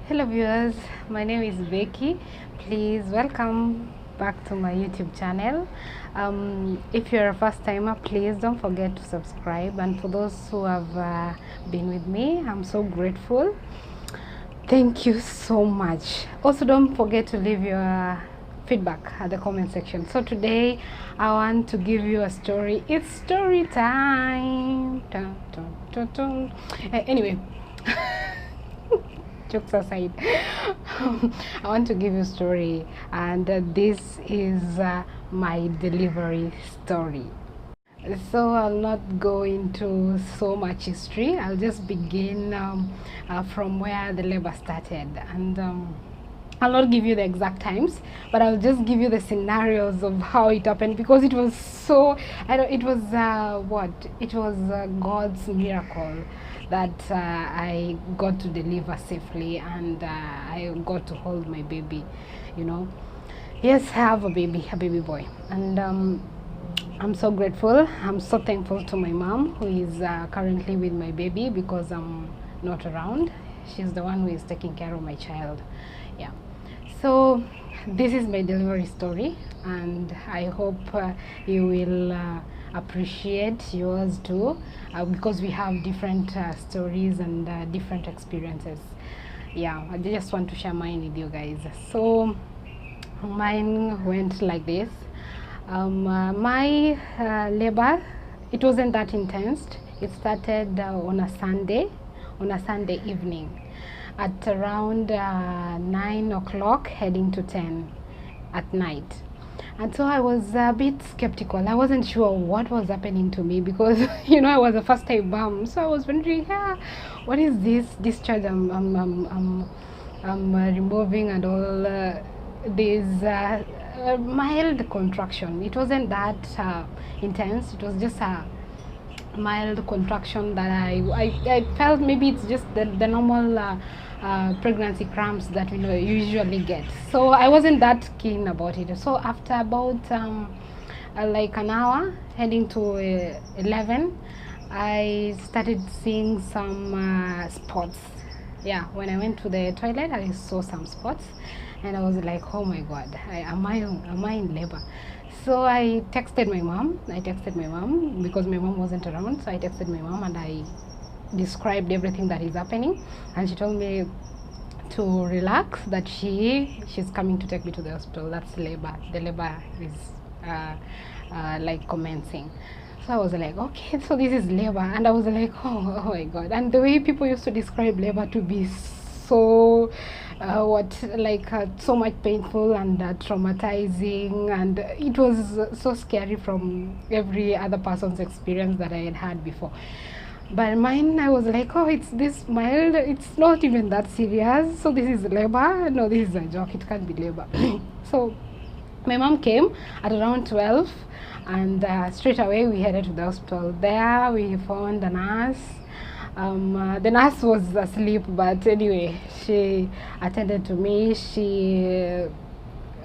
Hello viewers, my name is Becky. Please welcome back to my YouTube channel. If you're a first timer, please don't forget to subscribe, and for those who have been with me, I'm so grateful. Thank you so much. Also, don't forget to leave your feedback at the comment section. So today I want to give you a story. It's story time. Dun, dun, dun, dun. Anyway, jokes aside, I want to give you a story, and this is my delivery story. So I'll not go into so much history. I'll just begin from where the labor started, and I'll not give you the exact times, but I'll just give you the scenarios of how it happened, because it was so, it was God's miracle that I got to deliver safely, and I got to hold my baby, you know. Yes, I have a baby boy, and I'm so grateful. I'm so thankful to my mom, who is currently with my baby, because I'm not around. She's the one who is taking care of my child. Yeah. So this is my delivery story, and I hope you will appreciate yours too, because we have different stories and different experiences. Yeah, I just want to share mine with you guys. So mine went like this. My labor, it wasn't that intense. It started on a Sunday evening at around 9 o'clock, heading to 10 at night. And so I was a bit skeptical. I wasn't sure what was happening to me, because you know, I was a first time mom, so I was wondering, what is this discharge I'm removing, and all this mild contraction. It wasn't that intense. It was just a mild contraction that I felt. Maybe it's just the normal pregnancy cramps that we usually get. So I wasn't that keen about it. So after about like an hour, heading to 11, I started seeing some spots. Yeah, when I went to the toilet, I saw some spots, and I was like, oh my god, am I in labor? So I texted my mom. Because my mom wasn't around. So I texted my mom, and I described everything that is happening, and she told me to relax, that she's coming to take me to the hospital. That's labor. The labor is like commencing. So I was like, okay, so this is labor. And I was like, oh my god. And the way people used to describe labor to be so so much painful and traumatizing, and it was so scary from every other person's experience that I had before. But mine, I was like, oh, it's this mild, it's not even that serious, so this is labor. No, this is a joke, it can't be labor. So my mom came at around 12, and straight away we headed to the hospital. There we found a nurse. The nurse was asleep, but anyway, she attended to me. She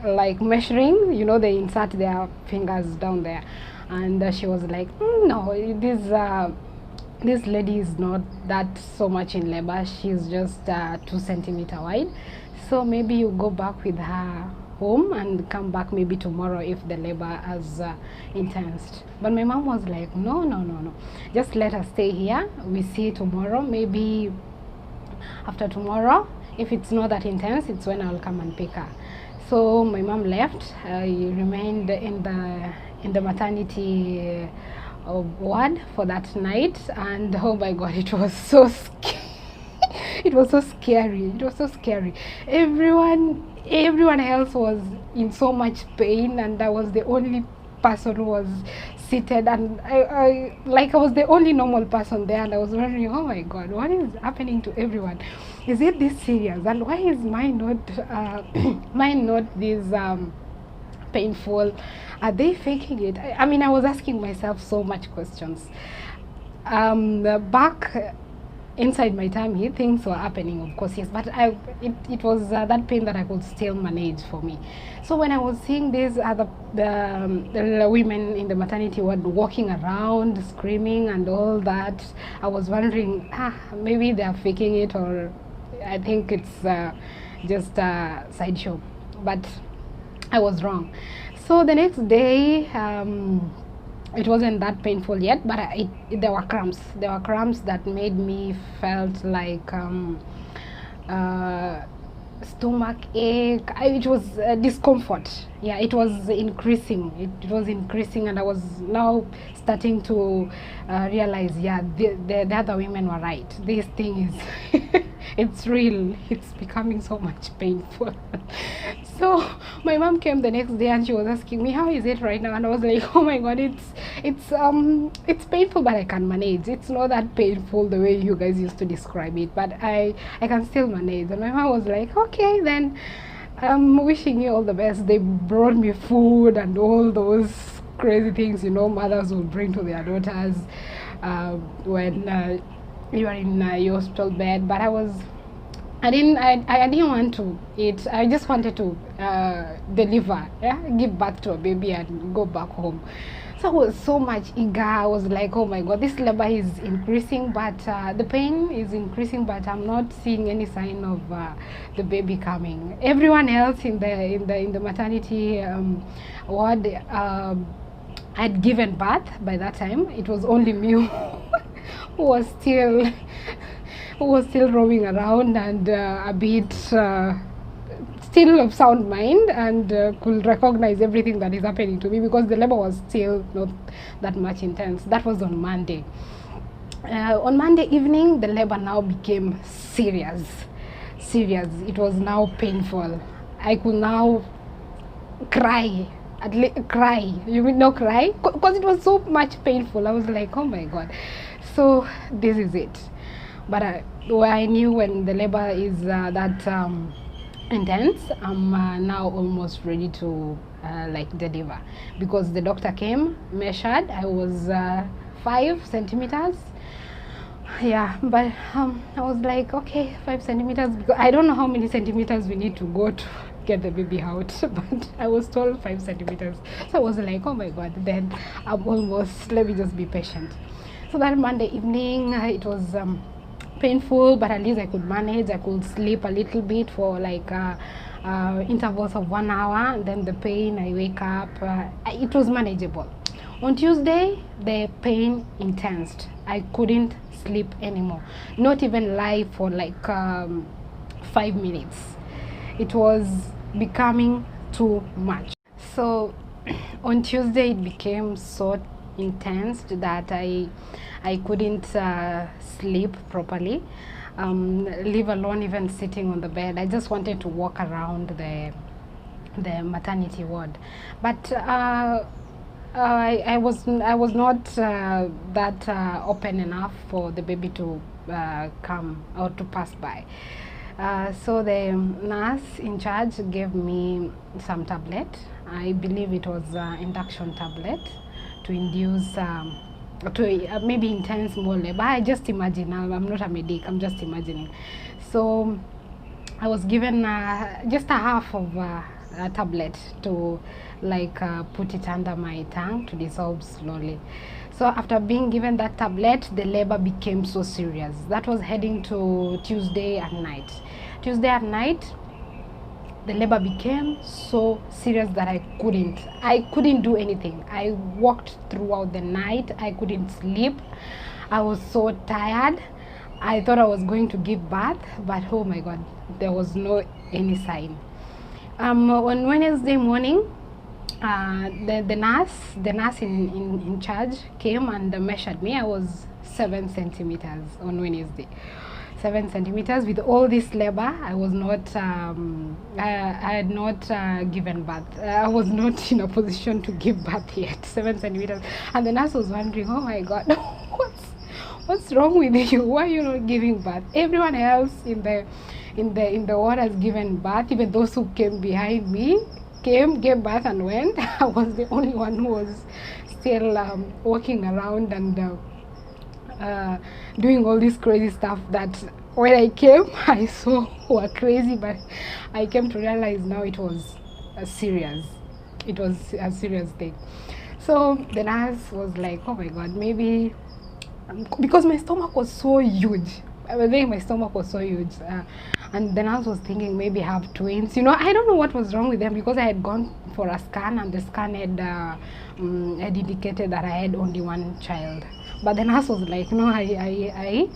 like measuring, they insert their fingers down there, and she was like, no, this lady is not that so much in labor. She's just 2 centimeters wide. So maybe you go back with her home and come back maybe tomorrow if the labor is intense. But my mom was like, no, just let her stay here. We see tomorrow. Maybe after tomorrow, if it's not that intense, it's when I'll come and pick her. So my mom left. I remained in the maternity ward for that night, and oh my god, it was so scary. It was so scary. Everyone else was in so much pain, and I was the only person who was seated, and I was the only normal person there, and I was wondering, oh my god, what is happening to everyone? Is it this serious? And why is mine not this painful? Are they faking it? I mean, I was asking myself so much questions. Back inside my tummy, things were happening, of course, yes, but it was that pain that I could still manage for me. So when I was seeing these other the women in the maternity ward walking around screaming and all that, I was wondering, maybe they are faking it, or I think it's just a sideshow, but I was wrong. So the next day, it wasn't that painful yet, but there were cramps. There were cramps that made me felt like uh, stomach ache. It was discomfort. Yeah, it was increasing. It was increasing, and I was now starting to realize, yeah, the other women were right. This thing is, it's real. It's becoming so much painful. So my mom came the next day and she was asking me, how is it right now? And I was like, oh my god, it's painful, but I can manage. It's not that painful the way you guys used to describe it, but I can still manage. And my mom was like, okay, then I'm wishing you all the best. They brought me food and all those crazy things, you know, mothers will bring to their daughters when you are in your hospital bed. But I didn't want to eat. I just wanted to deliver, yeah, give birth to a baby and go back home. So I was so much eager. I was like, oh my god, this labor is increasing, but the pain is increasing, but I'm not seeing any sign of the baby coming. Everyone else in the maternity ward had given birth by that time. It was only me who was still roaming around and a bit still of sound mind and could recognize everything that is happening to me, because the labor was still not that much intense. That was on Monday. On Monday evening, the labor now became serious. It was now painful. I could now cry. Cry. You mean no cry? Because it was so much painful. I was like, oh my god. So this is it. But I knew when the labor is that intense, I'm now almost ready to like deliver, because the doctor came, measured. I was 5 centimeters. Yeah, but I was like, okay, 5 centimeters, because I don't know how many centimeters we need to go to get the baby out, but I was told 5 centimeters. So I was like, oh my god, then I'm almost, let me just be patient. So that Monday evening, it was painful, but at least I could manage. I could sleep a little bit for like intervals of 1 hour, and then the pain, I wake up. It was manageable. On Tuesday, the pain intensed. I couldn't sleep anymore, not even lie for like 5 minutes. It was becoming too much. So on Tuesday, it became so intense that I couldn't sleep properly, leave alone even sitting on the bed. I just wanted to walk around the maternity ward, but I was not that open enough for the baby to come or to pass by. So the nurse in charge gave me some tablet. I believe it was induction tablet to induce to maybe intense more labor. I just imagine. I'm not a medic. I'm just imagining. So I was given just a half of a tablet to like put it under my tongue to dissolve slowly. So after being given that tablet, the labor became so serious. That was heading to Tuesday at night. Tuesday at night, the labor became so serious that I couldn't do anything. I walked throughout the night. I couldn't sleep. I was so tired. I thought I was going to give birth, but oh my god, there was no any sign. On Wednesday morning, the nurse in charge came and measured me. I was 7 centimeters on Wednesday. 7 centimeters. With all this labor, I was not I had not given birth. I was not in a position to give birth yet. 7 centimeters. And the nurse was wondering, oh my god, what's wrong with you? Why are you not giving birth? Everyone else in the ward has given birth. Even those who came behind me gave birth and went. I was the only one who was still walking around and doing all this crazy stuff that when I came I saw were crazy, but I came to realize now it was serious. It was a serious thing. So the nurse was like, oh my god, maybe because my stomach was so huge. I think my stomach was so huge. And then I was thinking maybe I have twins. You know, I don't know what was wrong with them because I had gone for a scan and the scan had indicated that I had only one child. But the nurse was like, no, I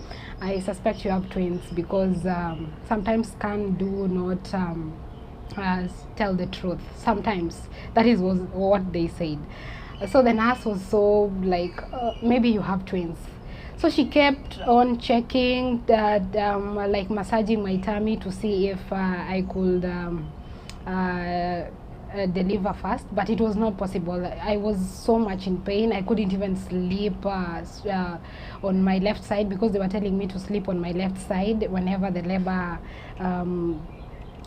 suspect you have twins because sometimes scan do not tell the truth. Sometimes that is was what they said. So the nurse was so like, maybe you have twins. So she kept on checking that, like massaging my tummy to see if I could deliver fast, but it was not possible. I was so much in pain. I couldn't even sleep on my left side because they were telling me to sleep on my left side whenever the labor,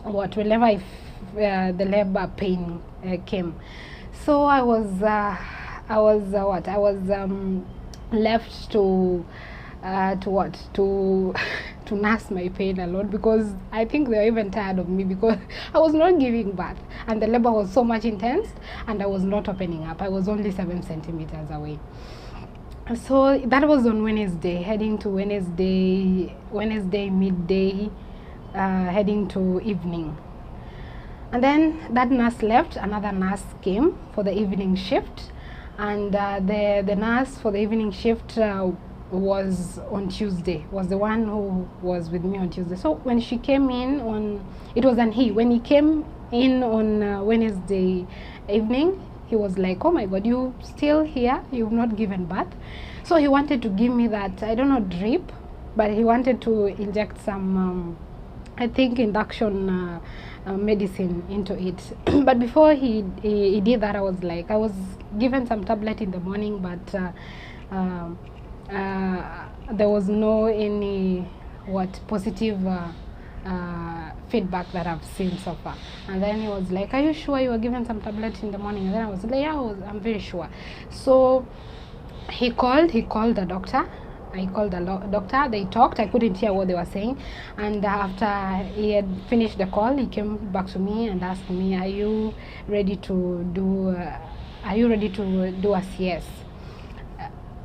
whenever the labor pain came. So I was left to to nurse my pain alone, because I think they were even tired of me because I was not giving birth and the labor was so much intense and I was not opening up. I was only 7 centimeters away. So that was on Wednesday, heading to Wednesday midday, heading to evening. And then that nurse left, another nurse came for the evening shift, and the nurse for the evening shift was on Tuesday, was the one who was with me on Tuesday. So when she came in on, it was an he, when he came in on Wednesday evening, he was like, oh my God, you still here? You've not given birth? So he wanted to give me that, I don't know, drip, but he wanted to inject some, I think, induction medicine into it. But before he did that, I was given some tablet in the morning, but there was no any positive feedback that I've seen so far. And then he was like, are you sure you were given some tablet in the morning? And then I was like, yeah, I'm very sure. So he called the doctor. I called the doctor, they talked, I couldn't hear what they were saying, and after he had finished the call, he came back to me and asked me, are you ready to do a CS?